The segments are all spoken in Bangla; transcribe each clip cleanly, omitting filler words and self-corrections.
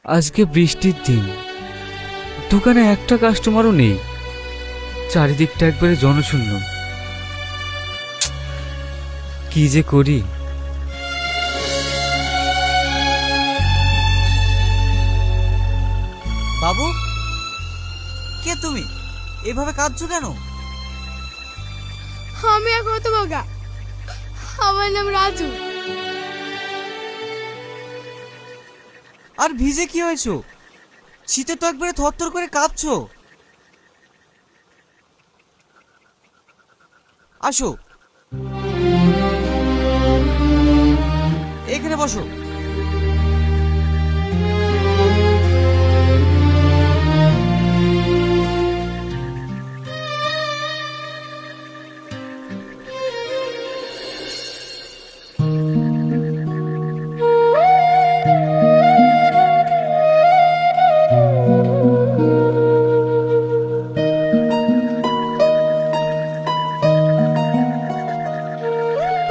আজকে বৃষ্টির দিন, দোকানে একটা কাস্টমারও নেই, চারিদিকটা একবারে জনশূন্য। কি যে করি। বাবু, কে তুমি? এভাবে কাঁদছো কেন? আমি এখন তো বাগা, আমার নাম রাজু। আর ভিজে কি হয়েছো? শীতে তো একবারে থরথর করে কাঁপছো। আসো, এখানে বসো।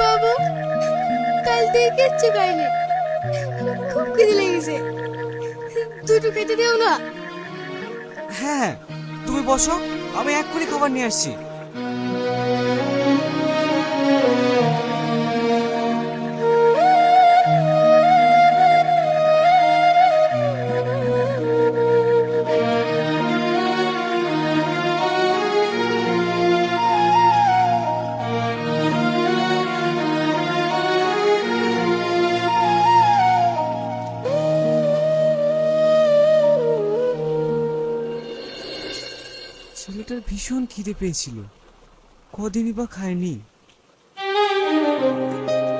বাবু, কাল থেকে কিচ্ছু খাইনি, খুব খিদে লেগেছে, দুটো খেতে দেও না? হ্যাঁ, তুমি বসো, আমি এক্ষুনি খাবার নিয়ে আসছি। ছেলেটার ভীষণ খিদে পেয়েছিল, কদিনই বা খায়নি।